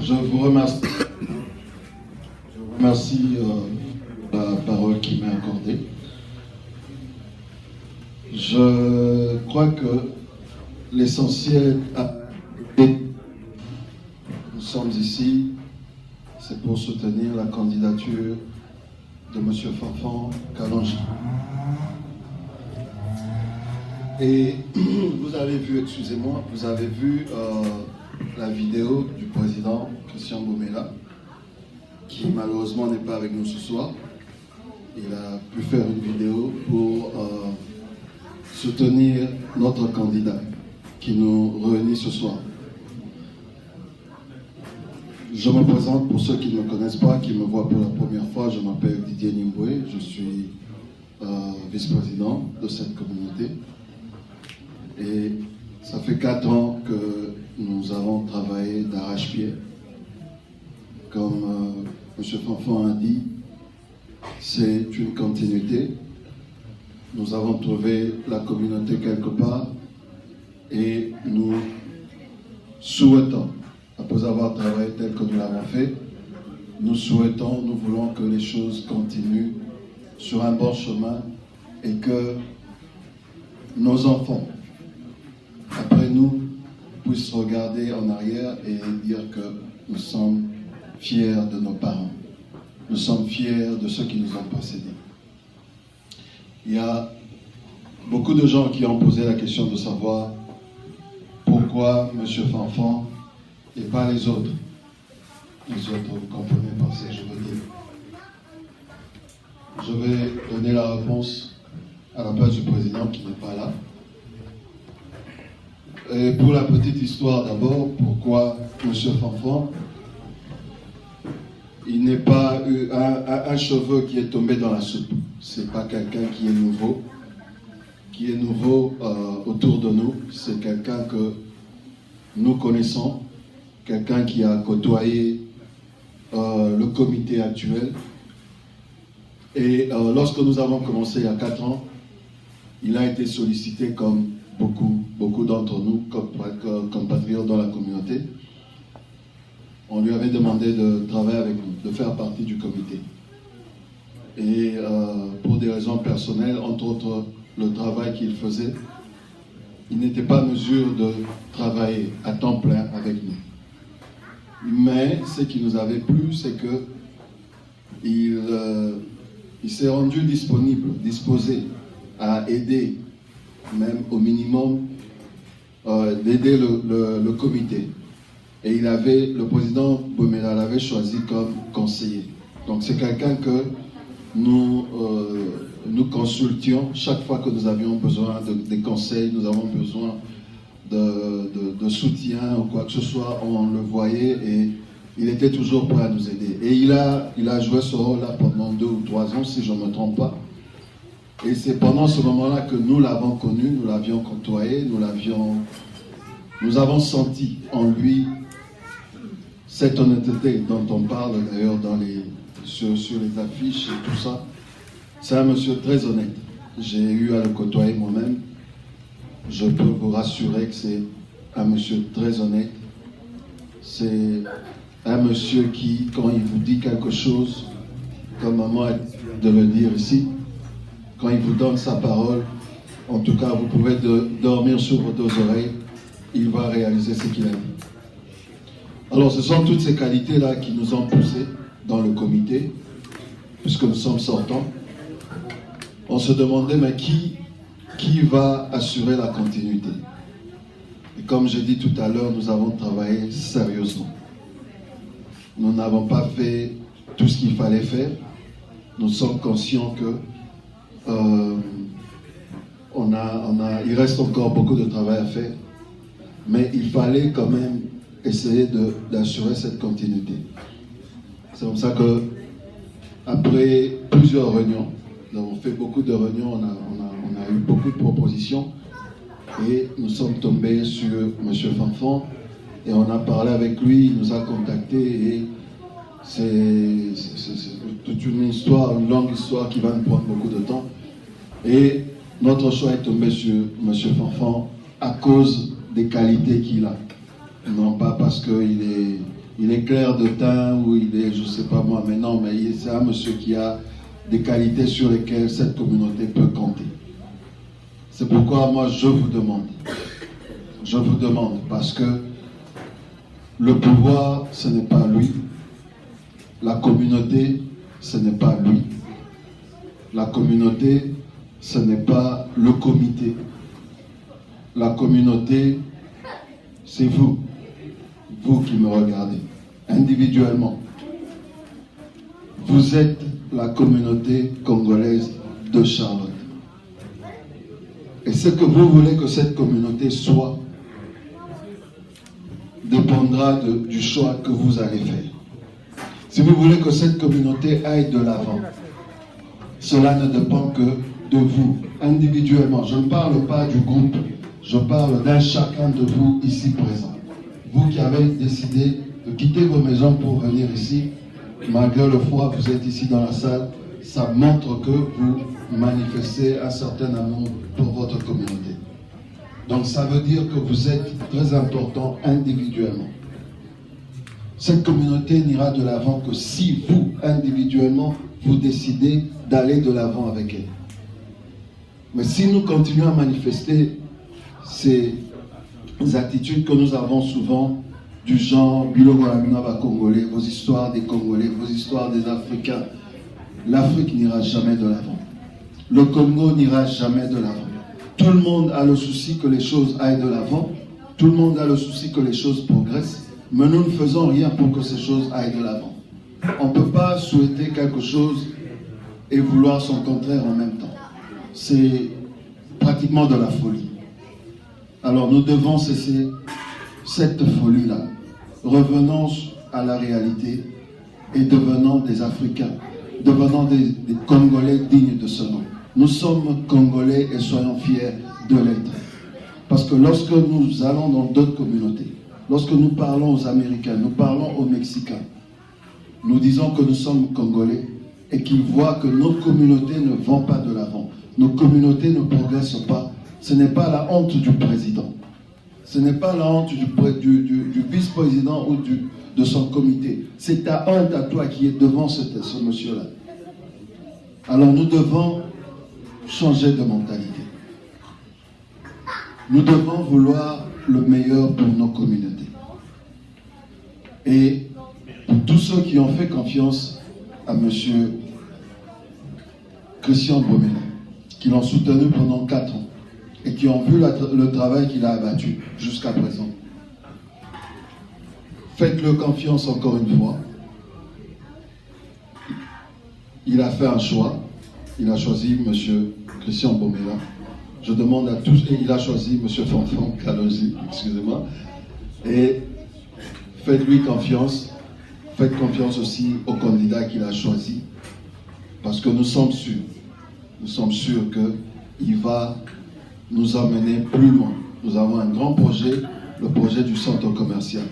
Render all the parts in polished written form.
Je vous remercie. Je vous remercie de la parole qui m'est accordée. Je crois que l'essentiel, nous sommes ici, c'est pour soutenir la candidature de M. Fanfan Kalonji. Et vous avez vu, excusez-moi, vous avez vu la vidéo du président Christian Boumela, qui malheureusement n'est pas avec nous ce soir. Il a pu faire une vidéo pour soutenir notre candidat qui nous réunit ce soir. Je me présente pour ceux qui ne me connaissent pas, qui me voient pour la première fois. Je m'appelle Didier Nimboué, je suis vice-président de cette communauté. Et ça fait 4 ans que nous avons travaillé d'arrache-pied. Comme M. Fanfan a dit, c'est une continuité. Nous avons trouvé la communauté quelque part et nous souhaitons, après avoir travaillé tel que nous l'avons fait, nous souhaitons, nous voulons que les choses continuent sur un bon chemin et que nos enfants, après nous, puissent regarder en arrière et dire que nous sommes fiers de nos parents. Nous sommes fiers de ceux qui nous ont précédés. Il y a beaucoup de gens qui ont posé la question de savoir pourquoi M. Fanfan et pas les autres. Les autres, vous comprenez par ce que je veux dire. Je vais donner la réponse à la place du président qui n'est pas là. Et pour la petite histoire d'abord, pourquoi M. Fanfan? Il n'est pas un cheveu qui est tombé dans la soupe. Ce n'est pas quelqu'un qui est nouveau autour de nous. C'est quelqu'un que nous connaissons, quelqu'un qui a côtoyé le comité actuel. Et lorsque nous avons commencé il y a 4 ans, il a été sollicité comme beaucoup d'entre nous, comme compatriotes dans la communauté. On lui avait demandé de travailler avec nous, de faire partie du comité. Et pour des raisons personnelles, entre autres le travail qu'il faisait, il n'était pas en mesure de travailler à temps plein avec nous. Mais ce qui nous avait plu, c'est que il s'est rendu disponible, disposé à aider, même au minimum, d'aider le comité. Et le président Boumela l'avait choisi comme conseiller. Donc c'est quelqu'un que nous consultions chaque fois que nous avions besoin de conseils, nous avons besoin de soutien ou quoi que ce soit, on le voyait et il était toujours prêt à nous aider. Et il a joué ce rôle-là pendant 2 ou 3 ans, si je ne me trompe pas. Et c'est pendant ce moment-là que nous l'avons connu, nous l'avions côtoyé, nous avons senti en lui cette honnêteté dont on parle d'ailleurs sur les affiches et tout ça. C'est un monsieur très honnête. J'ai eu à le côtoyer moi-même. Je peux vous rassurer que c'est un monsieur très honnête. C'est un monsieur qui, quand il vous dit quelque chose, comme maman a dit de le dire ici, quand il vous donne sa parole, en tout cas vous pouvez dormir sur vos 2 oreilles, il va réaliser ce qu'il a dit. Alors ce sont toutes ces qualités-là qui nous ont poussés dans le comité, puisque nous sommes sortants. On se demandait, mais qui va assurer la continuité? Et comme j'ai dit tout à l'heure, nous avons travaillé sérieusement. Nous n'avons pas fait tout ce qu'il fallait faire. Nous sommes conscients que il reste encore beaucoup de travail à faire, mais il fallait quand même essayer d'assurer cette continuité. C'est comme ça que, après plusieurs réunions, nous avons fait beaucoup de réunions, on a eu beaucoup de propositions et nous sommes tombés sur M. Fanfan et on a parlé avec lui, il nous a contactés et c'est toute une histoire, une longue histoire qui va nous prendre beaucoup de temps. Et notre choix est tombé sur M. Fanfan à cause des qualités qu'il a. Non pas parce qu'il est il est clair de teint ou il est, je ne sais pas moi, mais non, mais c'est un monsieur qui a des qualités sur lesquelles cette communauté peut compter. C'est pourquoi moi je vous demande, parce que le pouvoir, ce n'est pas lui, la communauté, ce n'est pas lui, la communauté, ce n'est pas le comité, la communauté, c'est vous, vous qui me regardez, individuellement. Vous êtes la communauté congolaise de Charlotte. Et ce que vous voulez que cette communauté soit dépendra du choix que vous allez faire. Si vous voulez que cette communauté aille de l'avant, cela ne dépend que de vous, individuellement. Je ne parle pas du groupe, je parle d'un chacun de vous ici présent. Vous qui avez décidé de quitter vos maisons pour venir ici, malgré le froid, vous êtes ici dans la salle, ça montre que vous manifestez un certain amour pour votre communauté. Donc ça veut dire que vous êtes très important individuellement. Cette communauté n'ira de l'avant que si vous, individuellement, vous décidez d'aller de l'avant avec elle. Mais si nous continuons à manifester ces attitudes que nous avons souvent, du genre Bilogolamina Congolais, vos histoires des Congolais, vos histoires des Africains, l'Afrique n'ira jamais de l'avant. Le Congo n'ira jamais de l'avant. Tout le monde a le souci que les choses aillent de l'avant. Tout le monde a le souci que les choses progressent. Mais nous ne faisons rien pour que ces choses aillent de l'avant. On ne peut pas souhaiter quelque chose et vouloir son contraire en même temps. C'est pratiquement de la folie. Alors nous devons cesser cette folie-là. Revenons à la réalité et devenons des Africains. Devenons des Congolais dignes de ce nom. Nous sommes Congolais et soyons fiers de l'être. Parce que lorsque nous allons dans d'autres communautés, lorsque nous parlons aux Américains, nous parlons aux Mexicains, nous disons que nous sommes Congolais et qu'ils voient que nos communautés ne vont pas de l'avant. Nos communautés ne progressent pas. Ce n'est pas la honte du président. Ce n'est pas la honte du vice-président ou de son comité. C'est ta honte à toi qui est devant ce monsieur-là. Alors nous devons changer de mentalité. Nous devons vouloir le meilleur pour nos communautés. Et pour tous ceux qui ont fait confiance à M. Christian Bomela, qui l'ont soutenu pendant 4 ans et qui ont vu le travail qu'il a abattu jusqu'à présent, faites-le confiance encore une fois. Il a fait un choix. Il a choisi M. Christian Bomela. Je demande à tous, et il a choisi M. Fanfan Kalosi, excusez-moi. Et faites-lui confiance. Faites confiance aussi au candidat qu'il a choisi. Parce que nous sommes sûrs qu'il va nous emmener plus loin. Nous avons un grand projet, le projet du centre commercial.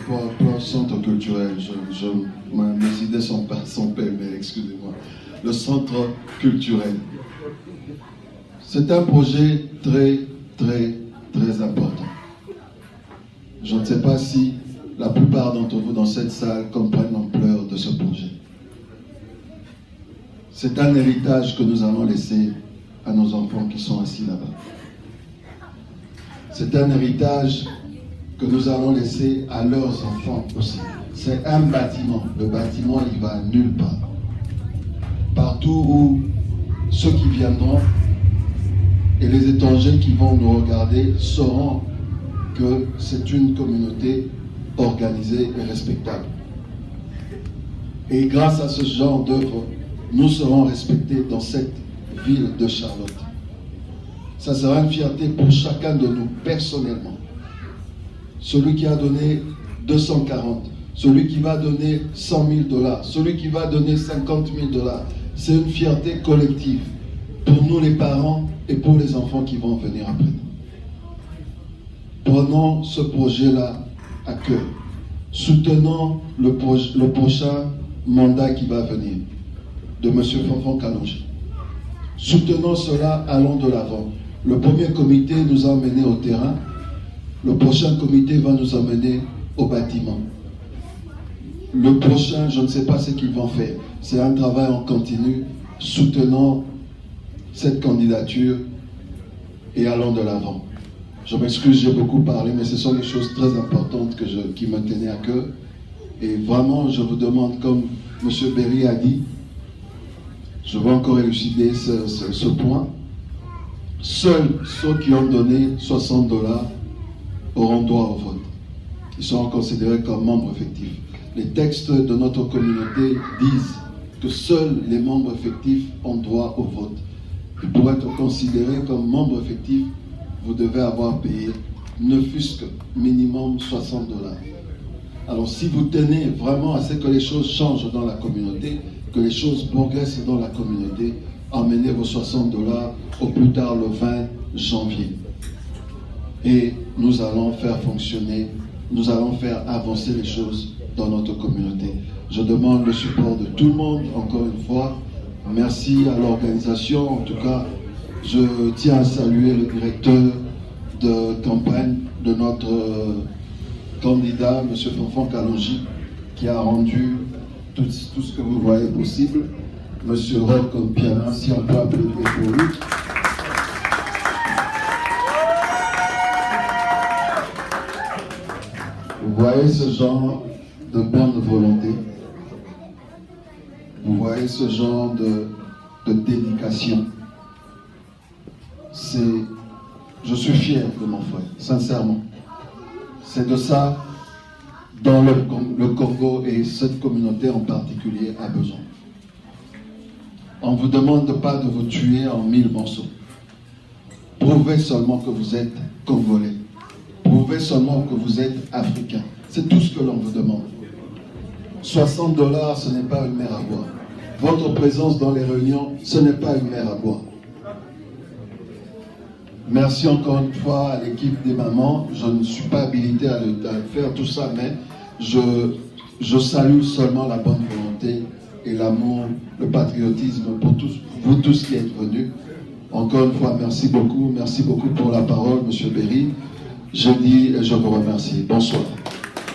Pour le centre culturel, mes idées sont pêle-mêle, excusez-moi. Le centre culturel. C'est un projet très, très, très important. Je ne sais pas si la plupart d'entre vous dans cette salle comprennent l'ampleur de ce projet. C'est un héritage que nous allons laisser à nos enfants qui sont assis là-bas. C'est un héritage que nous allons laisser à leurs enfants aussi. C'est un bâtiment. Le bâtiment, il va nulle part. Partout où ceux qui viendront et les étrangers qui vont nous regarder sauront que c'est une communauté organisée et respectable. Et grâce à ce genre d'œuvre, nous serons respectés dans cette ville de Charlotte. Ça sera une fierté pour chacun de nous personnellement. Celui qui a donné 240, celui qui va donner 100 000 $, celui qui va donner 50 000 $, c'est une fierté collective pour nous les parents et pour les enfants qui vont venir après nous. Prenons ce projet-là à cœur. Soutenons le prochain mandat qui va venir de M. Fanfan Kalonji. Soutenons cela, allons de l'avant. Le premier comité nous a emmenés au terrain Le prochain comité va nous amener au bâtiment. Le prochain, je ne sais pas ce qu'ils vont faire. C'est un travail en continu, soutenant cette candidature et allons de l'avant. Je m'excuse, j'ai beaucoup parlé, mais ce sont des choses très importantes qui me tenaient à cœur. Et vraiment, je vous demande, comme M. Berry a dit, je vais encore élucider ce point. Seuls ceux qui ont donné 60 $ auront droit au vote. Ils seront considérés comme membres effectifs. Les textes de notre communauté disent que seuls les membres effectifs ont droit au vote. Et pour être considérés comme membres effectifs, vous devez avoir payé ne fût-ce que minimum 60 $. Alors si vous tenez vraiment à ce que les choses changent dans la communauté, que les choses progressent dans la communauté, emmenez vos 60 $ au plus tard le 20 janvier. Et nous allons faire fonctionner, nous allons faire avancer les choses dans notre communauté. Je demande le support de tout le monde, encore une fois. Merci à l'organisation. En tout cas, je tiens à saluer le directeur de campagne de notre candidat, M. Fonfon Kalonji, qui a rendu tout ce que vous voyez possible. M. Roch Piana, si on peut applaudir pour lui. Vous voyez ce genre de bonne volonté. Vous voyez ce genre de dédication. Je suis fier de mon frère, sincèrement. C'est de ça dont le Congo et cette communauté en particulier a besoin. On ne vous demande pas de vous tuer en 1000 morceaux. Prouvez seulement que vous êtes Congolais. Prouvez seulement que vous êtes Africain. C'est tout ce que l'on vous demande. 60 $, ce n'est pas une mer à boire. Votre présence dans les réunions, ce n'est pas une mer à boire. Merci encore une fois à l'équipe des mamans. Je ne suis pas habilité à faire tout ça, mais je salue seulement la bonne volonté et l'amour, le patriotisme pour vous tous qui êtes venus. Encore une fois, merci beaucoup pour la parole, M. Berry. Je dis et je vous remercie. Bonsoir.